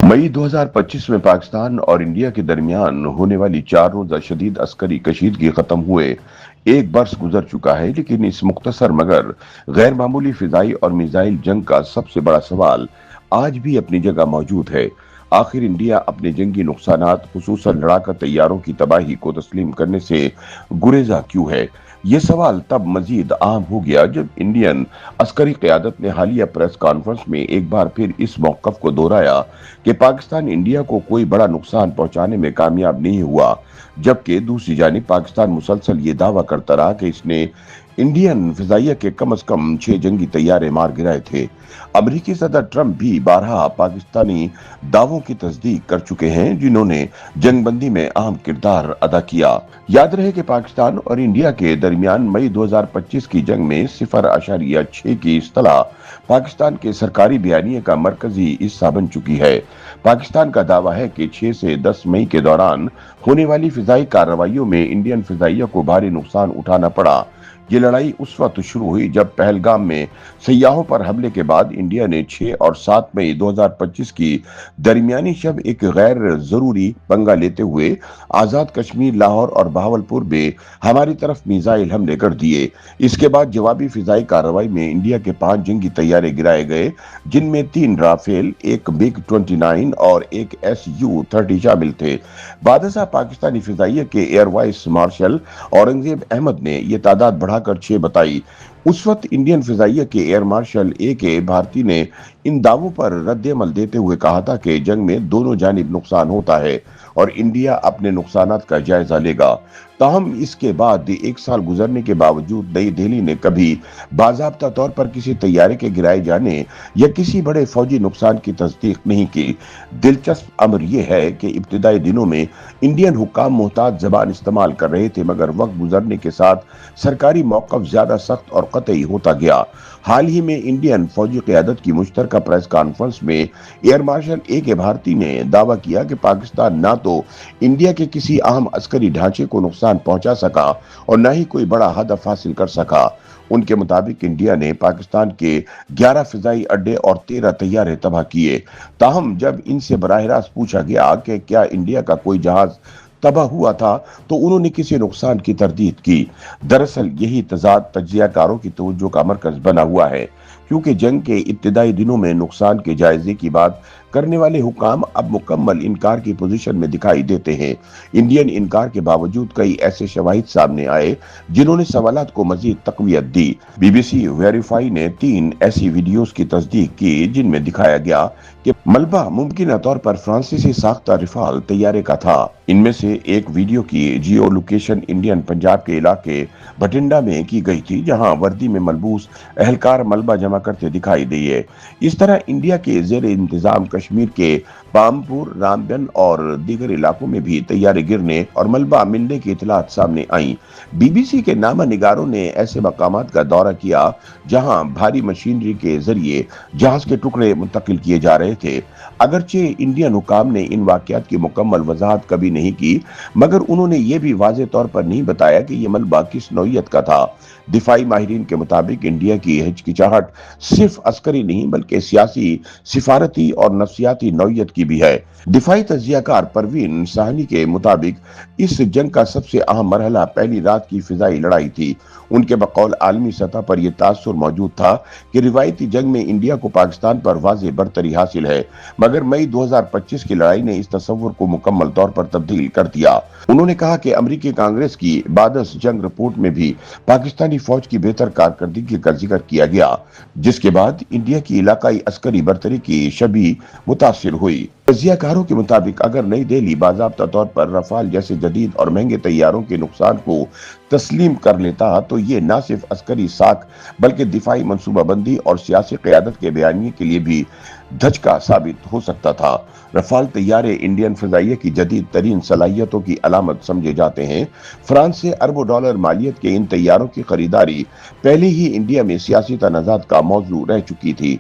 मई 2025 में पाकिस्तान और इंडिया के दरमियान होने वाली 4 रोज़ा शदीद अस्करी कशीदगी खत्म हुए एक बरस गुजर चुका है, लेकिन इस मुख्तसर मगर गैर मामूली फिजाई और मिसाइल जंग का सबसे बड़ा सवाल आज भी अपनी जगह मौजूद है। आखिर इंडिया अपने जंगी नुकसानात, खुसूसन लड़ाका तैयारों की तबाही को तस्लीम करने से गुरेजा क्यों है? ये सवाल तब मजीद आम हो गया जब इंडियन अस्करी क़यादत ने हालिया प्रेस कॉन्फ्रेंस में एक बार फिर इस मौक़िफ़ को दोहराया कि पाकिस्तान इंडिया को कोई बड़ा नुकसान पहुंचाने में कामयाब नहीं हुआ, जबकि दूसरी जानिब पाकिस्तान मुसलसल ये दावा करता रहा कि इसने इंडियन फिजाइया के कम से कम 6 जंगी तैयारे मार गिराए थे। अमरीकी सदर ट्रंप भी बारहा पाकिस्तानी दावों की तस्दीक कर चुके हैं, जिन्होंने जंगबंदी में अहम किरदार अदा किया। याद रहे कि पाकिस्तान और इंडिया के दरमियान मई 2025 की जंग में 0.6 की इस्तलाह पाकिस्तान के सरकारी बयानिए का मरकजी हिस्सा बन चुकी है। पाकिस्तान का दावा है कि 6 से 10 मई के दौरान होने वाली फिजाई कार्रवाइयों में इंडियन फिजाइया को भारी नुकसान उठाना पड़ा। ये लड़ाई उस वक्त शुरू हुई जब पहलगाम में सयाहों पर हमले के बाद इंडिया ने 6 और 7 मई 2025 की दरमियानी शब एक गैर जरूरी पंगा लेते हुए आजाद कश्मीर, लाहौर और बहावलपुर में हमारी तरफ मिसाइल हमले कर दिए। इसके बाद जवाबी फिजाई कार्रवाई में इंडिया के 5 जंगी तैयारे गिराए गए, जिनमें 3 राफेल, एक मिग 29 और एक SU-30 शामिल थे। बादशाह पाकिस्तानी फिजाइया के air vice marshal Aurangzeb Ahmed ने यह तादाद बढ़ाकर 6 बताई। उस वक्त इंडियन फिजाइया के एयर मार्शल AK भारती ने इन दावों पर रद्द-ए-अमल देते हुए कहा था कि जंग में दोनों जानिब नुकसान होता है और इंडिया अपने नुकसानात का जायजा लेगा। ताहम इसके बाद 1 साल गुजरने के बावजूद नई दिल्ली ने कभी बाज़ाब्ता तौर पर किसी तैयारे के गिराए जाने या किसी बड़े फौजी नुकसान की तस्दीक नहीं की। दिलचस्प अमर यह है कि इब्तिदाई दिनों में इंडियन हुक्काम मोहतात जबान इस्तेमाल कर रहे थे, मगर वक्त गुजरने के साथ सरकारी मौक़िफ़ ज्यादा सख्त और कतई होता गया। हाल ही में इंडियन फौजी क़यादत की मुश्तरका प्रेस कॉन्फ्रेंस में एयर मार्शल AK भारती ने दावा किया कि पाकिस्तान ना तो इंडिया के किसी अहम अस्करी ढांचे को नुकसान पहुंचा सका और न ही कोई बड़ा हदफ हासिल कर सका। उनके मुताबिक इंडिया ने पाकिस्तान के 11 फिजाई अड्डे और 13 तैयारे तबाह किए। ताहम जब इनसे बराह रास्त पूछा गया कि क्या इंडिया का कोई जहाज तबाह हुआ था, तो उन्होंने किसी नुकसान की तरदीद की। दरअसल यही तजाद तज्जियाकारों की तवज्जो का मरकज बना हुआ है, क्योंकि जंग के इब्तिदाई दिनों में नुकसान के जायजे की बात करने वाले हुकाम अब मुकम्मल इनकार की पोजीशन में दिखाई देते हैं। इंडियन इनकार के बावजूद कई ऐसे शवाहिद सामने आए जिन्होंने सवालात को मजीद तकवीत दी। BBC वेरीफाई ने 3 ऐसी वीडियोस की तस्दीक की जिनमें दिखाया गया कि मलबा मुमकिन तौर पर फ्रांसीसी साख्ता रिफाल तैयारे का था। इनमें से एक वीडियो की जियो लोकेशन इंडियन पंजाब के इलाके भटिंडा में की गई थी, जहां वर्दी में मलबूस एहलकार मलबा जमा करते दिखाई दिए। इस तरह इंडिया के जेर इंतजाम कश्मीर के पामपुर, रामबन और दीगर इलाकों में भी तैयारे गिरने और मलबा मिलने की इतलात सामने आई। BBC के नामा निगारों ने ऐसे मकामात का दौरा किया जहां भारी मशीनरी के जरिए जहाज के टुकड़े मुंतकिल किए जा रहे थे। अगरचे इंडियन हुकाम ने इन वाकयात की मुकम्मल वजाहत कभी नहीं की, मगर उन्होंने ये भी वाज़े तौर पर नहीं बताया कि यह मलबा किस नौइयत का था। दिफाई माहिरीन के मुताबिक इंडिया की हिचकिचाहट सिर्फ अस्करी नहीं बल्कि सियासी, सिफारती और नफ्सियाती नौइयत की भी है। दिफाई तज्जियाकार परवीन साहनी के मुताबिक इस जंग का सबसे अहम मरहला पहली रात की फिजाई लड़ाई थी। उनके बकौल आलमी सतह पर यह तासुर मौजूद था कि रिवायती जंग में इंडिया को पाकिस्तान पर वाज़ेह बरतरी हासिल है, मगर मई 2025 की लड़ाई ने इस तस्वुर को मुकम्मल तौर पर तब्दील कर दिया। उन्होंने कहा कि अमरीकी कांग्रेस की बादस जंग रिपोर्ट में भी पाकिस्तानी फौज की बेहतर कारकर्दगी का जिक्र किया गया, जिसके बाद इंडिया की इलाकाई अस्करी बरतरी की शबी मुतासिर हुई। तज्जियाकारों के मुताबिक अगर नई दिल्ली बाज़ाब्ता तौर पर रफाल जैसे जदीद और महंगे तैयारों के नुकसान को तस्लीम कर लेता, तो ये न सिर्फ अस्करी साख बल्कि दिफाई मनसूबाबंदी और सियासी क़यादत के बयानिए के लिए भी धचका साबित हो सकता था। रफाल तैयारे इंडियन फिजाइया की जदीद तरीन सलाहियतों की अलामत समझे जाते हैं। फ्रांस से अरबों डॉलर मालियत के इन तैयारों की खरीदारी पहले ही इंडिया में सियासी तनाज़ात का मौजू रह चुकी थी।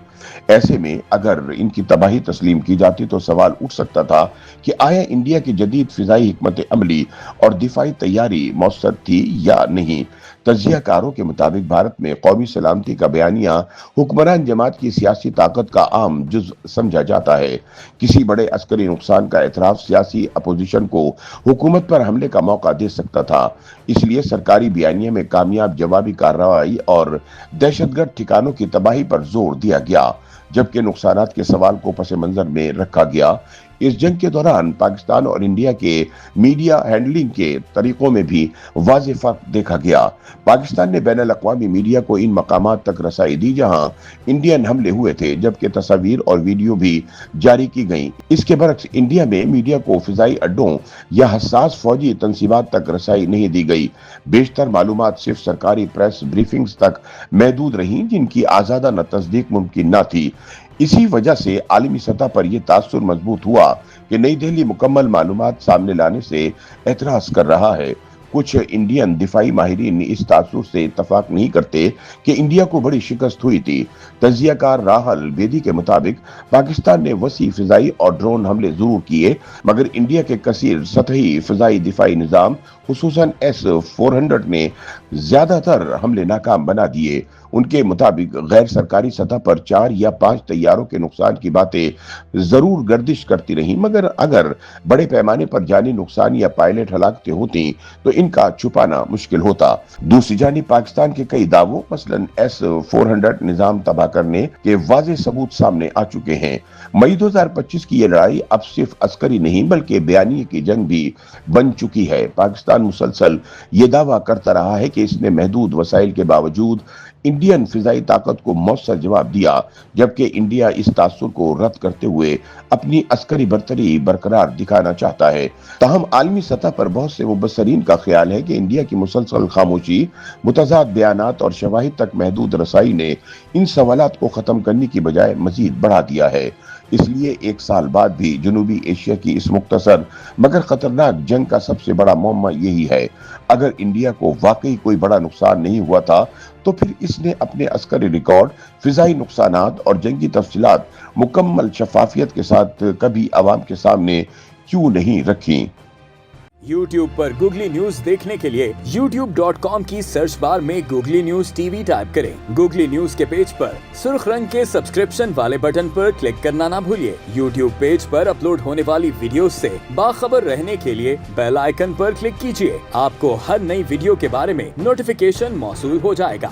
ایسے میں اگر ان کی تباہی تسلیم کی جاتی تو سوال اٹھ سکتا تھا کہ آیا انڈیا کی جدید فضائی حکمت عملی اور دفاعی تیاری مؤثر تھی یا نہیں۔ تجزیہ کاروں کے مطابق بھارت میں قومی سلامتی کا بیانیہ حکمران جماعت کی سیاسی طاقت کا عام جز سمجھا جاتا ہے۔ کسی بڑے عسکری نقصان کا اعتراف سیاسی اپوزیشن کو حکومت پر حملے کا موقع دے سکتا تھا، اس لیے سرکاری بیانیے میں کامیاب جوابی کارروائی اور دہشت گرد ٹھکانوں کی تباہی پر زور دیا گیا، جبکہ نقصانات کے سوال کو پس منظر میں رکھا گیا۔ اس جنگ کے دوران پاکستان اور انڈیا کے میڈیا ہینڈلنگ کے طریقوں میں بھی واضح فرق دیکھا گیا۔ پاکستان نے بین الاقوامی میڈیا کو ان مقامات تک رسائی دی جہاں انڈین حملے ہوئے تھے، جبکہ تصاویر اور ویڈیو بھی جاری کی گئیں۔ اس کے برعکس انڈیا میں میڈیا کو فضائی اڈوں یا حساس فوجی تنصیبات تک رسائی نہیں دی گئی۔ بیشتر معلومات صرف سرکاری پریس بریفنگز تک محدود رہیں، جن کی آزادانہ تصدیق ممکن نہ تھی۔ اسی وجہ سے عالمی سطح پر یہ تاثر مضبوط ہوا کہ نئی دہلی مکمل معلومات سامنے لانے سے اعتراض کر رہا ہے۔ کچھ انڈین دفاعی ماہرین اس تاثر سے اتفاق نہیں کرتے کہ انڈیا کو بڑی شکست ہوئی تھی۔ تجزیہ کار راہل بیدی کے مطابق پاکستان نے وسیع فضائی اور ڈرون حملے ضرور کیے، مگر انڈیا کے کثیر سطحی فضائی دفاعی نظام خصوصاً S-400 نے زیادہ تر حملے ناکام بنا دیے۔ ان کے مطابق غیر سرکاری سطح پر 4 یا 5 طیاروں کے نقصان کی باتیں ضرور گردش کرتی رہیں، مگر اگر بڑے پیمانے پر جانی نقصان یا پائلٹ ہلاکتیں ہوتی تو ان کا چھپانا مشکل ہوتا۔ دوسری جانب پاکستان کے کئی دعووں مثلاً S-400 نظام تباہ کرنے کے واضح ثبوت سامنے آ چکے ہیں۔ مئی 2025 کی یہ لڑائی اب صرف عسکری نہیں بلکہ بیانیے کی جنگ بھی بن چکی ہے۔ پاکستان مسلسل یہ دعویٰ کرتا رہا ہے کہ اس نے محدود وسائل کے باوجود انڈین فضائی طاقت کو مؤثر جواب دیا، جبکہ انڈیا اس تاثر کو رد کرتے ہوئے اپنی عسکری برتری برقرار دکھانا چاہتا ہے۔ تاہم عالمی سطح پر بہت سے مبصرین کا خیال ہے کہ انڈیا کی مسلسل خاموشی، متضاد بیانات اور شواہد تک محدود رسائی نے ان سوالات کو ختم کرنے کی بجائے مزید بڑھا دیا ہے۔ اس لیے ایک سال بعد بھی جنوبی ایشیا کی اس مختصر مگر خطرناک جنگ کا سب سے بڑا معمہ یہی ہے۔ اگر انڈیا کو واقعی کوئی بڑا نقصان نہیں ہوا تھا تو پھر اس نے اپنے عسکری ریکارڈ، فضائی نقصانات اور جنگی تفصیلات مکمل شفافیت کے ساتھ کبھی عوام کے سامنے کیوں نہیں رکھی؟ YouTube پر گوگلی نیوز دیکھنے کے لیے youtube.com کی سرچ بار میں googly news T V type کریں۔ گوگلی نیوز کے پیج پر سرخ رنگ کے سبسکرپشن والے بٹن پر کلک کرنا نہ بھولیے۔ YouTube پیج پر اپلوڈ ہونے والی ویڈیوز سے باخبر رہنے کے لیے بیل آئیکن پر کلک کیجیے۔ آپ کو ہر نئی ویڈیو کے بارے میں نوٹیفیکیشن موصول ہو جائے گا۔